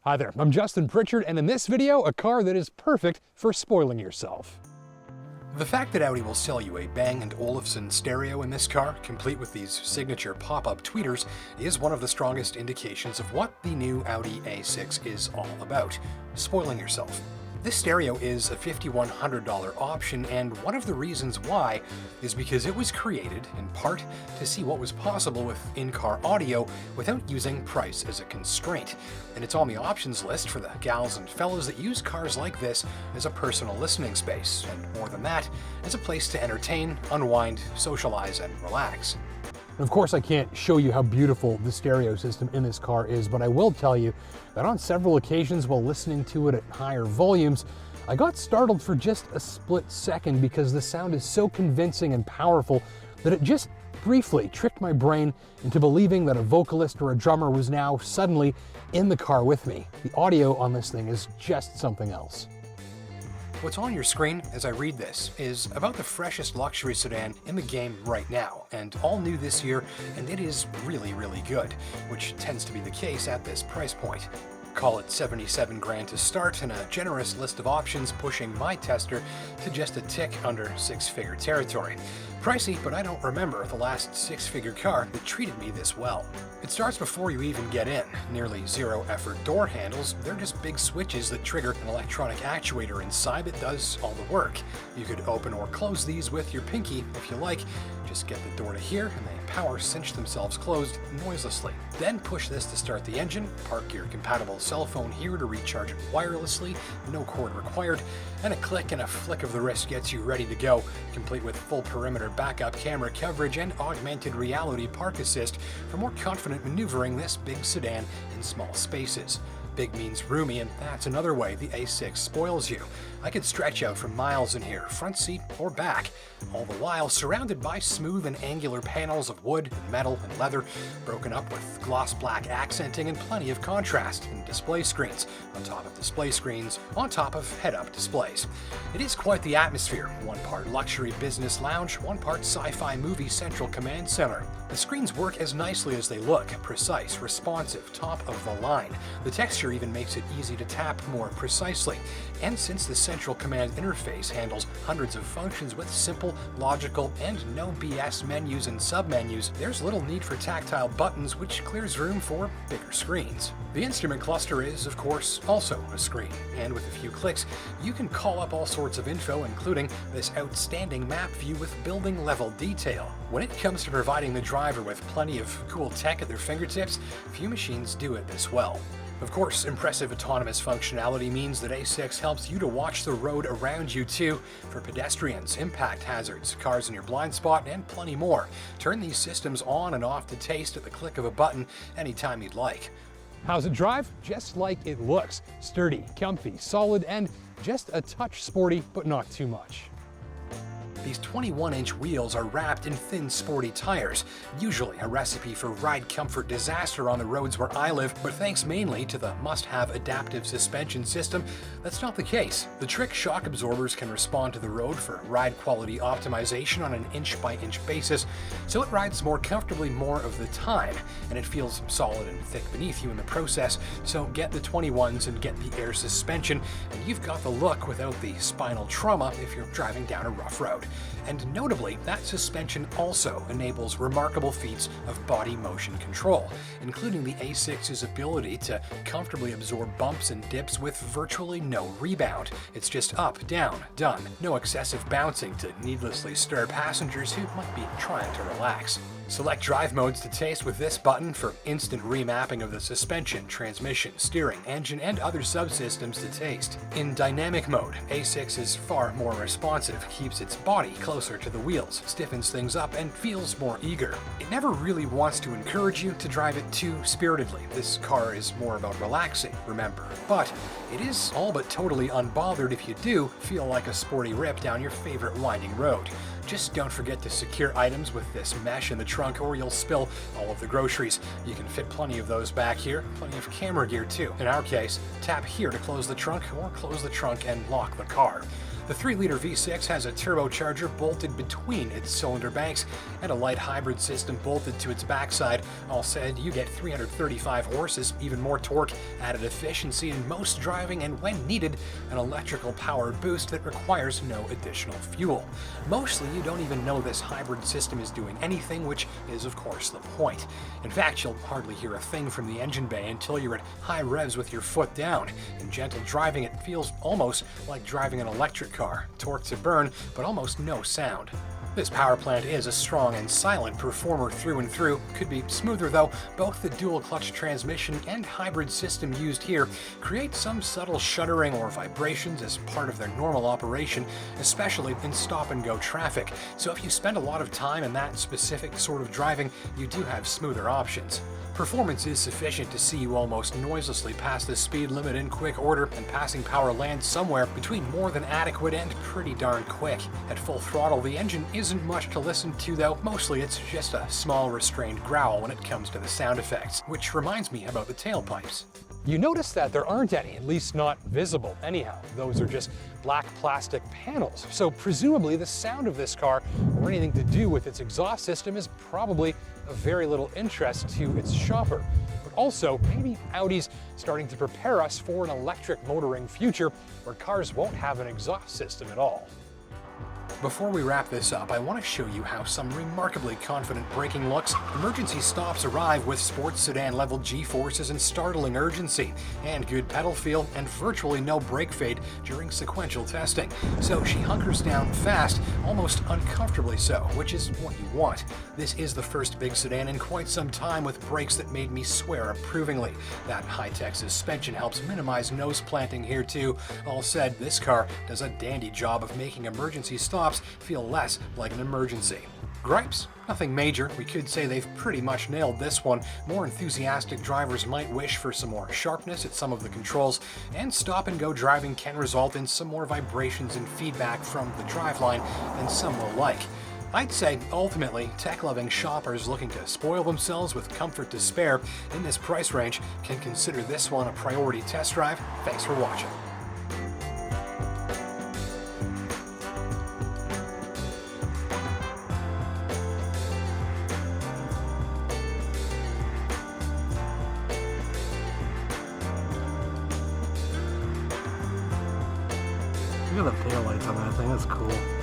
Hi there, I'm Justin Pritchard, and in this video, a car that is perfect for spoiling yourself. The fact that Audi will sell you a Bang & Olufsen stereo in this car, complete with these signature pop-up tweeters, is one of the strongest indications of what the new Audi A6 is all about: spoiling yourself. This stereo is a $5,100 option, and one of the reasons why is because it was created, in part, to see what was possible with in-car audio without using price as a constraint. And it's on the options list for the gals and fellas that use cars like this as a personal listening space, and more than that, as a place to entertain, unwind, socialize, and relax. Of course, I can't show you how beautiful the stereo system in this car is, but I will tell you that on several occasions while listening to it at higher volumes, I got startled for just a split second because the sound is so convincing and powerful that it just briefly tricked my brain into believing that a vocalist or a drummer was now suddenly in the car with me. The audio on this thing is just something else. What's on your screen as I read this is about the freshest luxury sedan in the game right now, and all new this year, and it is really, really good, which tends to be the case at this price point. Call it 77 grand to start, and a generous list of options pushing my tester to just a tick under six-figure territory. Pricey, but I don't remember the last six-figure car that treated me this well. It starts before you even get in. Nearly zero-effort door handles, they're just big switches that trigger an electronic actuator inside that does all the work. You could open or close these with your pinky if you like. Just get the door to here, and the power cinch themselves closed noiselessly. Then push this to start the engine, park your compatible cell phone here to recharge it wirelessly, no cord required, and a click and a flick of the wrist gets you ready to go, complete with full perimeter backup camera coverage and augmented reality park assist for more confident maneuvering this big sedan in small spaces. Big means roomy, and that's another way the A6 spoils you. I could stretch out for miles in here, front seat or back, all the while surrounded by smooth and angular panels of wood, metal, and leather, broken up with gloss black accenting and plenty of contrast, and display screens, on top of display screens, on top of head-up displays. It is quite the atmosphere, one part luxury business lounge, one part sci-fi movie central command center. The screens work as nicely as they look, precise, responsive, top of the line. The texture even makes it easy to tap more precisely. And since the central command interface handles hundreds of functions with simple, logical, and no BS menus and submenus, there's little need for tactile buttons, which clears room for bigger screens. The instrument cluster is, of course, also a screen, and with a few clicks, you can call up all sorts of info, including this outstanding map view with building-level detail. When it comes to providing the driver with plenty of cool tech at their fingertips, few machines do it this well. Of course, impressive autonomous functionality means that A6 helps you to watch the road around you too, for pedestrians, impact hazards, cars in your blind spot, and plenty more. Turn these systems on and off to taste at the click of a button anytime you'd like. How's it drive? Just like it looks. Sturdy, comfy, solid, and just a touch sporty, but not too much. These 21-inch wheels are wrapped in thin, sporty tires, usually a recipe for ride comfort disaster on the roads where I live, but thanks mainly to the must-have adaptive suspension system, that's not the case. The Trick shock absorbers can respond to the road for ride quality optimization on an inch-by-inch basis, so it rides more comfortably more of the time, and it feels solid and thick beneath you in the process, so get the 21s and get the air suspension, and you've got the look without the spinal trauma if you're driving down a rough road. And notably, that suspension also enables remarkable feats of body motion control, including the A6's ability to comfortably absorb bumps and dips with virtually no rebound. It's just up, down, done. No excessive bouncing to needlessly stir passengers who might be trying to relax. Select drive modes to taste with this button for instant remapping of the suspension, transmission, steering, engine, and other subsystems to taste. In dynamic mode, A6 is far more responsive, keeps its body closer to the wheels, stiffens things up, and feels more eager. It never really wants to encourage you to drive it too spiritedly. This car is more about relaxing, remember. But it is all but totally unbothered if you do feel like a sporty rip down your favorite winding road. Just don't forget to secure items with this mesh in the trunk or you'll spill all of the groceries. You can fit plenty of those back here, plenty of camera gear too. In our case, tap here to close the trunk or close the trunk and lock the car. The 3-liter V6 has a turbocharger bolted between its cylinder banks and a light hybrid system bolted to its backside. All said, you get 335 horses, even more torque, added efficiency in most driving, and when needed, an electrical power boost that requires no additional fuel. Mostly, you don't even know this hybrid system is doing anything, which is of course the point. In fact, you'll hardly hear a thing from the engine bay until you're at high revs with your foot down. In gentle driving, it feels almost like driving an electric car. Torque to burn, but almost no sound. This power plant is a strong and silent performer through and through. Could be smoother though. Both the dual clutch transmission and hybrid system used here create some subtle shuddering or vibrations as part of their normal operation, especially in stop-and-go traffic. So if you spend a lot of time in that specific sort of driving, you do have smoother options. Performance is sufficient to see you almost noiselessly pass the speed limit in quick order, and passing power lands somewhere between more than adequate and pretty darn quick. At full throttle, the engine isn't much to listen to though. Mostly it's just a small restrained growl when it comes to the sound effects, which reminds me about the tailpipes. You notice that there aren't any, at least not visible anyhow. Those are just black plastic panels. So presumably the sound of this car, or anything to do with its exhaust system, is probably of very little interest to its shopper. But also, maybe Audi's starting to prepare us for an electric motoring future where cars won't have an exhaust system at all. Before we wrap this up, I want to show you how some remarkably confident braking looks. Emergency stops arrive with sports sedan level G-forces and startling urgency, and good pedal feel and virtually no brake fade during sequential testing. So she hunkers down fast, almost uncomfortably so, which is what you want. This is the first big sedan in quite some time with brakes that made me swear approvingly. That high-tech suspension helps minimize nose planting here too. All said, this car does a dandy job of making emergency stops feel less like an emergency. Gripes? Nothing major. We could say they've pretty much nailed this one. More enthusiastic drivers might wish for some more sharpness at some of the controls, and stop-and-go driving can result in some more vibrations and feedback from the driveline than some will like. I'd say, ultimately, tech-loving shoppers looking to spoil themselves with comfort to spare in this price range can consider this one a priority test drive. Thanks for watching. Look at the taillights on that thing, that's cool.